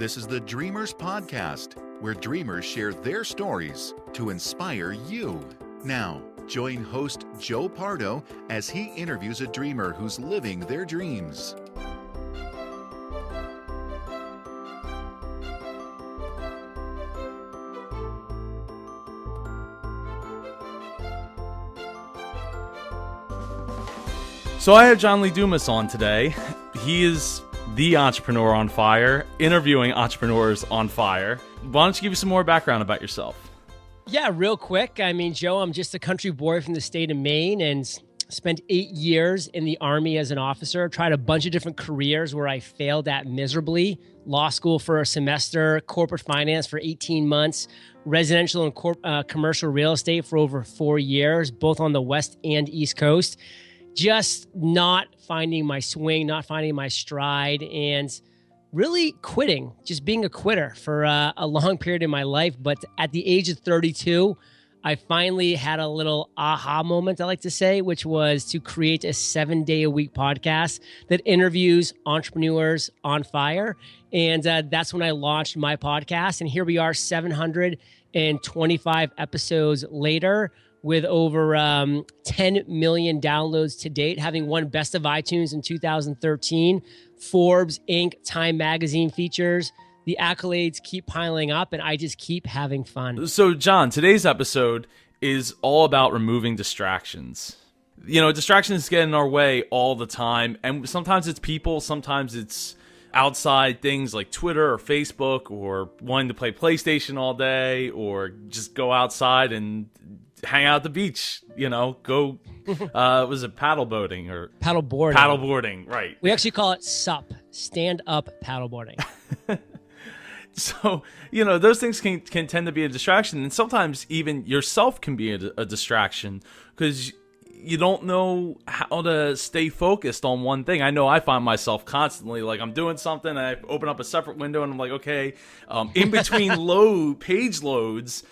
This is the Dreamers Podcast, where dreamers share their stories to inspire you. Now, join host Joe Pardo as he interviews a dreamer who's living their dreams. So I have John Lee Dumas on today. He is the entrepreneur on fire, interviewing entrepreneurs on fire. Why don't you give us some more background about yourself? Yeah, real quick. I mean, Joe, I'm just a country boy from the state of Maine and spent 8 years in the Army as an officer, tried a bunch of different careers where I failed at miserably. Law school for a semester, corporate finance for 18 months, residential and commercial real estate for over 4 years, both on the West and East Coast. Just not finding my swing, not finding my stride, and really quitting, just being a quitter for a long period in my life. But at the age of 32, I finally had a little aha moment, I like to say, which was to create a 7-day-a-week podcast that interviews entrepreneurs on fire. And that's when I launched my podcast. And here we are 725 episodes later, with over 10 million downloads to date, having won Best of iTunes in 2013, Forbes, Inc., Time Magazine features. The accolades keep piling up, and I just keep having fun. So, John, today's episode is all about removing distractions. You know, distractions get in our way all the time, and sometimes it's people, sometimes it's outside things like Twitter or Facebook, or wanting to play PlayStation all day, or just go outside and hang out at the beach, you know, go, was it paddle boating or? Paddleboarding. Paddleboarding, right. We actually call it SUP, stand-up paddleboarding. So, you know, those things can tend to be a distraction, and sometimes even yourself can be a distraction because you don't know how to stay focused on one thing. I know I find myself constantly, like, I'm doing something, and I open up a separate window, and I'm like, okay, in between page loads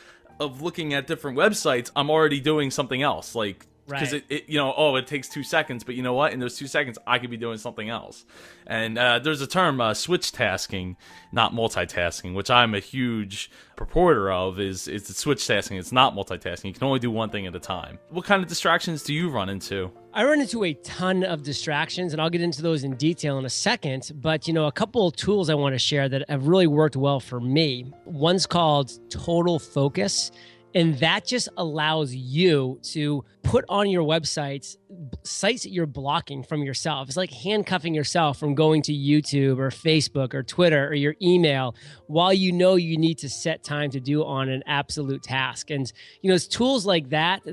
of looking at different websites, I'm already doing something else, like, because it you know, it takes 2 seconds, but you know what? In those 2 seconds, I could be doing something else. And there's a term, switch tasking, not multitasking, which I'm a huge purporter of. Is switch tasking? It's not multitasking. You can only do one thing at a time. What kind of distractions do you run into? I run into a ton of distractions, and I'll get into those in detail in a second. But, you know, a couple of tools I want to share that have really worked well for me. One's called Total Focus. And that just allows you to put on your websites sites that you're blocking from yourself. It's like handcuffing yourself from going to YouTube or Facebook or Twitter or your email while you know you need to set time to do on an absolute task. And, you know, it's tools like that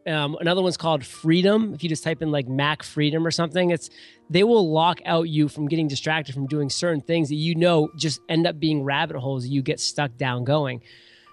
another one's called Freedom. If you just type in like Mac Freedom or something, they will lock out you from getting distracted from doing certain things that you know just end up being rabbit holes that you get stuck down going.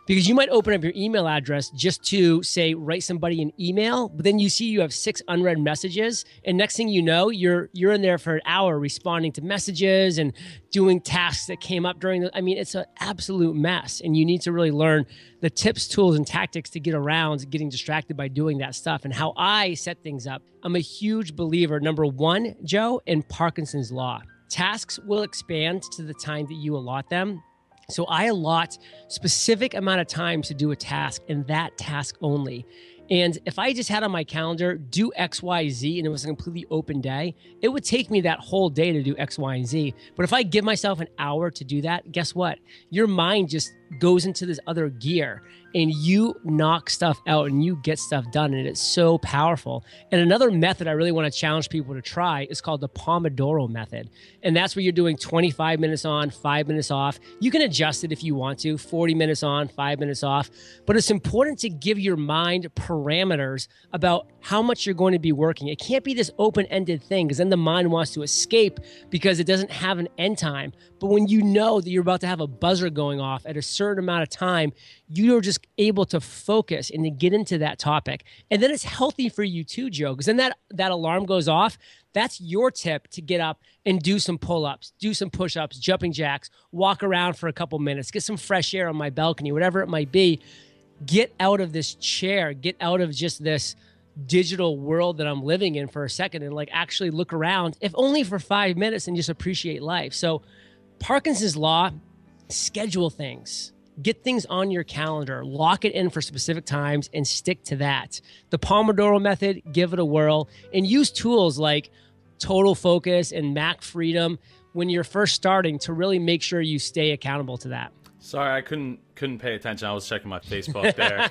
Because you might open up your email address just to, say, write somebody an email, but then you see you have 6 unread messages, and next thing you know, you're in there for an hour responding to messages and doing tasks that came up during the. I mean, it's an absolute mess, and you need to really learn the tips, tools, and tactics to get around getting distracted by doing that stuff and how I set things up. I'm a huge believer, number one, Joe, in Parkinson's Law. Tasks will expand to the time that you allot them. So I allot specific amount of time to do a task and that task only. And if I just had on my calendar, do X, Y, Z, and it was a completely open day, it would take me that whole day to do X, Y, and Z. But if I give myself an hour to do that, guess what? Your mind just goes into this other gear and you knock stuff out and you get stuff done. And it's so powerful. And another method I really want to challenge people to try is called the Pomodoro method. And that's where you're doing 25 minutes on, 5 minutes off. You can adjust it if you want to, 40 minutes on, 5 minutes off. But it's important to give your mind parameters about how much you're going to be working. It can't be this open-ended thing because then the mind wants to escape because it doesn't have an end time. But when you know that you're about to have a buzzer going off at a certain amount of time, you're just able to focus and to get into that topic. And then it's healthy for you too, Joe, because then that alarm goes off. That's your tip to get up and do some pull-ups, do some push-ups, jumping jacks, walk around for a couple minutes, get some fresh air on my balcony, whatever it might be. Get out of this chair, get out of just this digital world that I'm living in for a second and like actually look around, if only for 5 minutes, and just appreciate life. So Parkinson's Law schedule things. Get things on your calendar, lock it in for specific times and stick to that. The Pomodoro method, give it a whirl, and use tools like Total Focus and Mac Freedom when you're first starting to really make sure you stay accountable to that. Sorry, I couldn't pay attention. I was checking my Facebook there.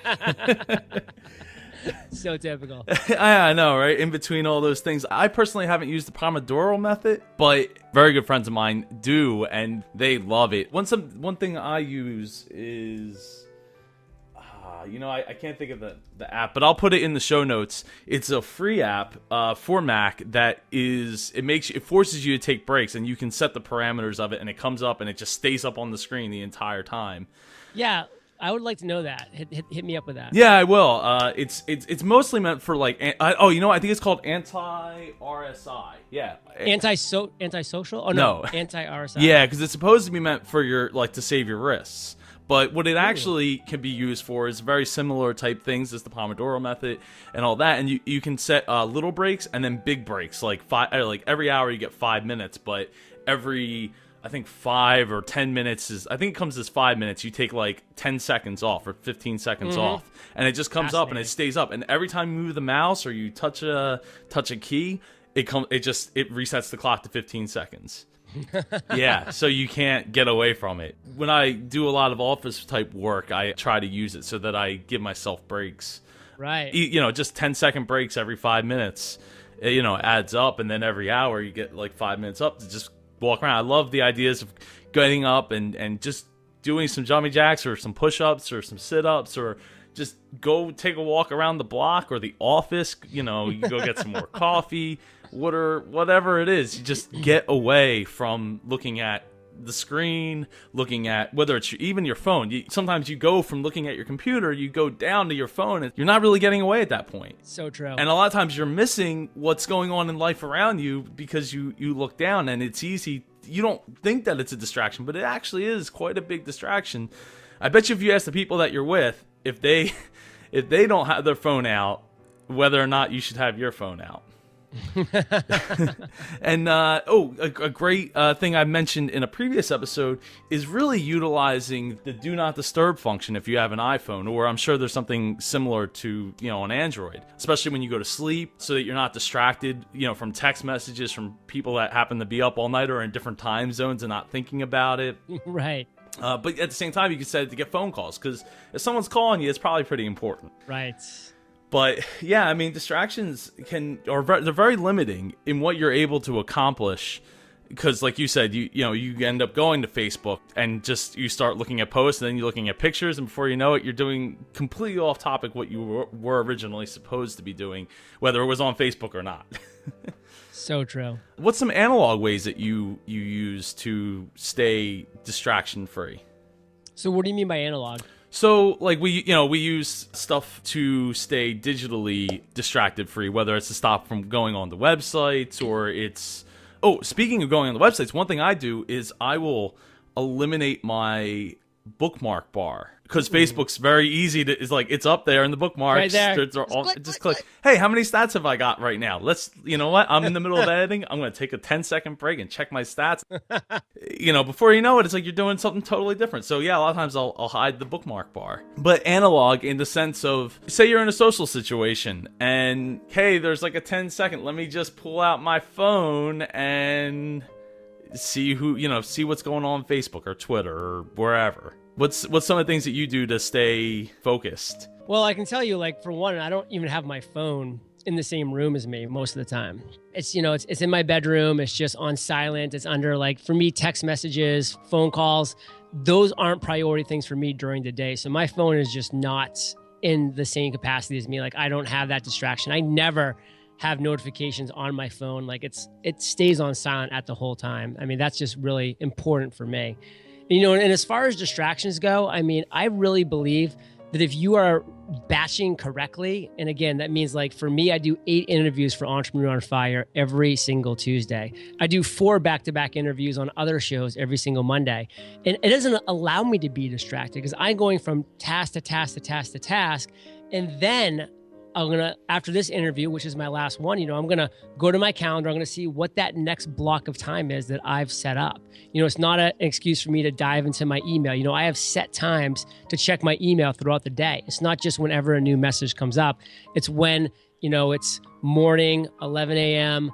So typical. I know, right? In between all those things, I personally haven't used the Pomodoro method, but very good friends of mine do, and they love it. One thing I use is, I can't think of the app, but I'll put it in the show notes. It's a free app for Mac that it forces you to take breaks, and you can set the parameters of it, and it comes up and it just stays up on the screen the entire time. Yeah. I would like to know that. Hit me up with that. Yeah, I will. It's mostly meant for like, I think it's called anti-RSI. Yeah. Antisocial? Oh no. Anti-RSI. Yeah, because it's supposed to be meant for to save your wrists. But what it actually can be used for is very similar type things as the Pomodoro method and all that. And you can set little breaks and then big breaks. Like every hour you get 5 minutes, but every, I think 5 or 10 minutes I think it comes as 5 minutes. You take like 10 seconds off or 15 seconds off, and it just comes up and it stays up. And every time you move the mouse or you touch a key, it resets the clock to 15 seconds. Yeah, so you can't get away from it. When I do a lot of office type work, I try to use it so that I give myself breaks. Right. Just 10-second breaks every 5 minutes. Adds up, and then every hour you get like 5 minutes up to just walk around. I love the ideas of getting up and just doing some jumping jacks or some push-ups or some sit-ups, or just go take a walk around the block or the office. You go get some more coffee, water, whatever it is. You just get away from looking at the screen, looking at whether it's even your phone. Sometimes you go from looking at your computer, you go down to your phone, and you're not really getting away at that point. So true. And a lot of times you're missing what's going on in life around you because you look down, and it's easy. You don't think that it's a distraction, but it actually is quite a big distraction. I bet you if you ask the people that you're with, if they don't have their phone out, whether or not you should have your phone out. And a great thing I mentioned in a previous episode is really utilizing the do not disturb function if you have an iPhone, or I'm sure there's something similar to on Android, especially when you go to sleep, so that you're not distracted from text messages from people that happen to be up all night or in different time zones and not thinking about it. Right. But at the same time, you can set it to get phone calls, because if someone's calling you, it's probably pretty important. Right. But yeah, I mean, distractions they're very limiting in what you're able to accomplish, because like you said, you end up going to Facebook and you start looking at posts, and then you're looking at pictures, and before you know it, you're doing completely off topic what you were originally supposed to be doing, whether it was on Facebook or not. So true. What's some analog ways that you use to stay distraction free? So what do you mean by analog? So, like, we use stuff to stay digitally distracted free, whether it's to stop from going on the websites, or it's... Oh, speaking of going on the websites, one thing I do is I will eliminate my bookmark bar, because Facebook's very easy to... It's up there in the bookmarks. Right there. Just click. Hey, how many stats have I got right now? You know what? I'm in the middle of editing. I'm going to take a 10-second break and check my stats. Before you know it, it's like you're doing something totally different. So yeah, a lot of times I'll hide the bookmark bar. But analog in the sense of, say you're in a social situation and, hey, there's like a 10-second, let me just pull out my phone and see what's going on Facebook or Twitter or wherever. What's some of the things that you do to stay focused? Well, I can tell you, for one, I don't even have my phone in the same room as me most of the time. It's it's in my bedroom. It's just on silent. It's under, for me, text messages, phone calls. Those aren't priority things for me during the day. So my phone is just not in the same capacity as me. I don't have that distraction. I never have notifications on my phone. It stays on silent at the whole time. I mean, that's just really important for me. And as far as distractions go, I mean, I really believe that if you are batching correctly, and again, that means for me, I do 8 interviews for Entrepreneur on Fire every single Tuesday. I do 4 back-to-back interviews on other shows every single Monday. And it doesn't allow me to be distracted, because I'm going from task to task to task to task. And then after this interview, which is my last one, I'm going to go to my calendar. I'm going to see what that next block of time is that I've set up. It's not an excuse for me to dive into my email. I have set times to check my email throughout the day. It's not just whenever a new message comes up. It's when, it's morning, 11 a.m.,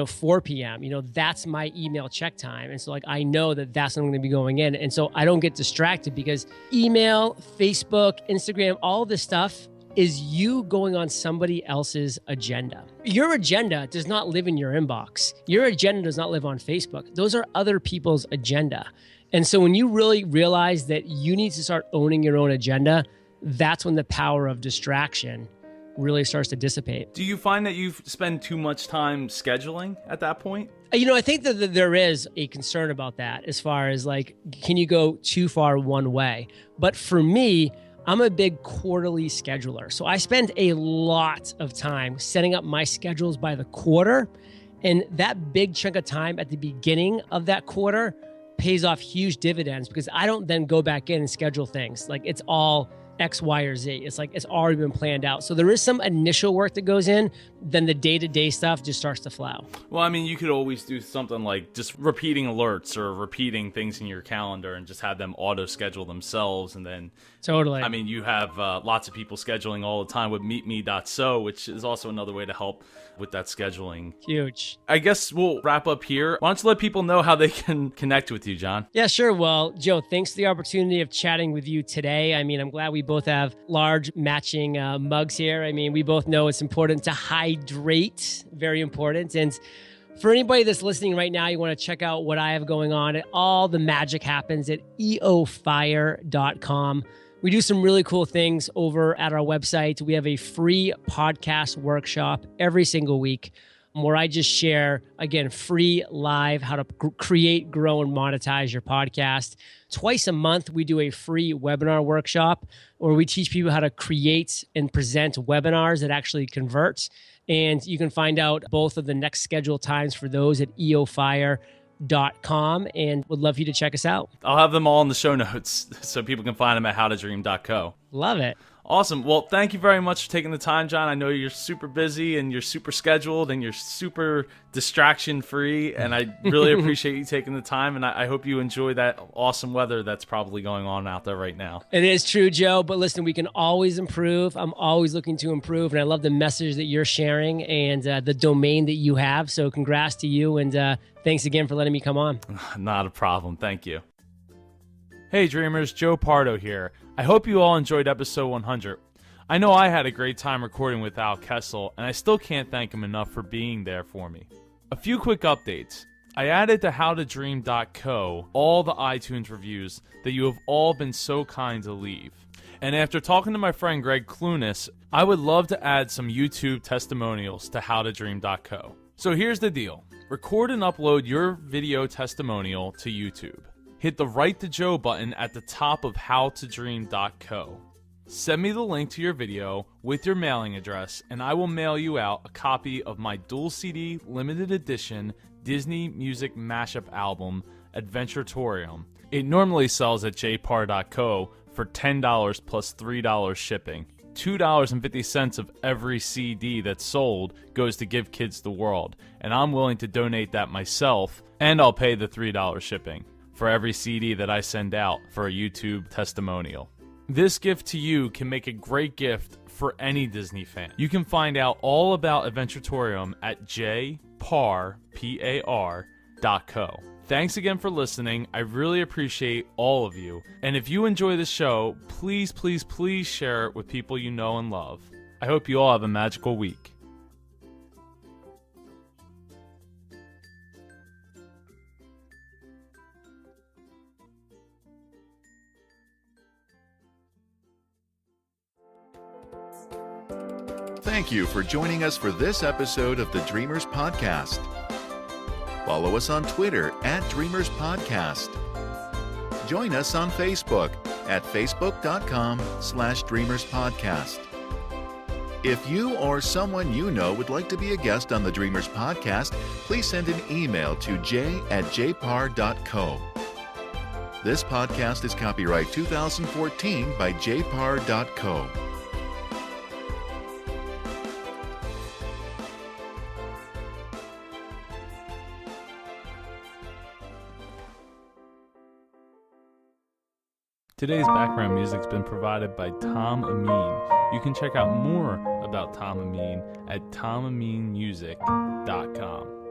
4 p.m., that's my email check time. And so I know that that's when I'm going to be going in. And so I don't get distracted because email, Facebook, Instagram, all this stuff is you going on somebody else's agenda. Your agenda does not live in your inbox. Your agenda does not live on Facebook. Those are other people's agenda. And so when you really realize that you need to start owning your own agenda, that's when the power of distraction really starts to dissipate. Do you find that you spend too much time scheduling at that point? I think that there is a concern about that as far as can you go too far one way? But for me, I'm a big quarterly scheduler. So I spend a lot of time setting up my schedules by the quarter. And that big chunk of time at the beginning of that quarter pays off huge dividends because I don't then go back in and schedule things. It's all X, Y, or Z. It's it's already been planned out. So there is some initial work that goes in, then the day-to-day stuff just starts to flow. Well, you could always do something like just repeating alerts or repeating things in your calendar and just have them auto-schedule themselves. And then, totally. You have lots of people scheduling all the time with meetme.so, which is also another way to help with that scheduling. Huge. I guess we'll wrap up here. Why don't you let people know how they can connect with you, John? Yeah, sure. Well, Joe, thanks for the opportunity of chatting with you today. I'm glad we both have large matching mugs here. We both know it's important to hydrate, very important. And for anybody that's listening right now, you want to check out what I have going on. All the magic happens at eofire.com. We do some really cool things over at our website. We have a free podcast workshop every single week where I just share, again, free live how to create, grow, and monetize your podcast. Twice a month, we do a free webinar workshop where we teach people how to create and present webinars that actually convert. And you can find out both of the next scheduled times for those at eofire.com and would love you to check us out. I'll have them all in the show notes so people can find them at howtodream.co. Love it. Awesome. Well, thank you very much for taking the time, John. I know you're super busy and you're super scheduled and you're super distraction free. And I really appreciate you taking the time. And I hope you enjoy that awesome weather that's probably going on out there right now. It is true, Joe. But listen, we can always improve. I'm always looking to improve. And I love the message that you're sharing and the domain that you have. So congrats to you. And thanks again for letting me come on. Not a problem. Thank you. Hey Dreamers, Joe Pardo here. I hope you all enjoyed episode 100. I know I had a great time recording with Al Kessel, and I still can't thank him enough for being there for me. A few quick updates. I added to howtodream.co all the iTunes reviews that you have all been so kind to leave. And after talking to my friend Greg Clunas, I would love to add some YouTube testimonials to howtodream.co. So here's the deal. Record and upload your video testimonial to YouTube. Hit the Write to Joe button at the top of howtodream.co. Send me the link to your video with your mailing address, and I will mail you out a copy of my dual CD limited edition Disney music mashup album, Adventuratorium. It normally sells at jpar.co for $10 plus $3 shipping. $2.50 of every CD that's sold goes to Give Kids the World, and I'm willing to donate that myself, and I'll pay the $3 shipping for every CD that I send out for a YouTube testimonial. This gift to you can make a great gift for any Disney fan. You can find out all about Adventuratorium at jpar.co. Thanks again for listening. I really appreciate all of you. And if you enjoy the show, please, please, please share it with people you know and love. I hope you all have a magical week. Thank you for joining us for this episode of the Dreamers Podcast. Follow us on Twitter at Dreamers Podcast. Join us on Facebook at facebook.com/Dreamers Podcast. If you or someone you know would like to be a guest on the Dreamers Podcast, please send an email to j@jpar.co. This podcast is copyright 2014 by jpar.co. Today's background music's been provided by Tom Amin. You can check out more about Tom Amin at tomaminmusic.com.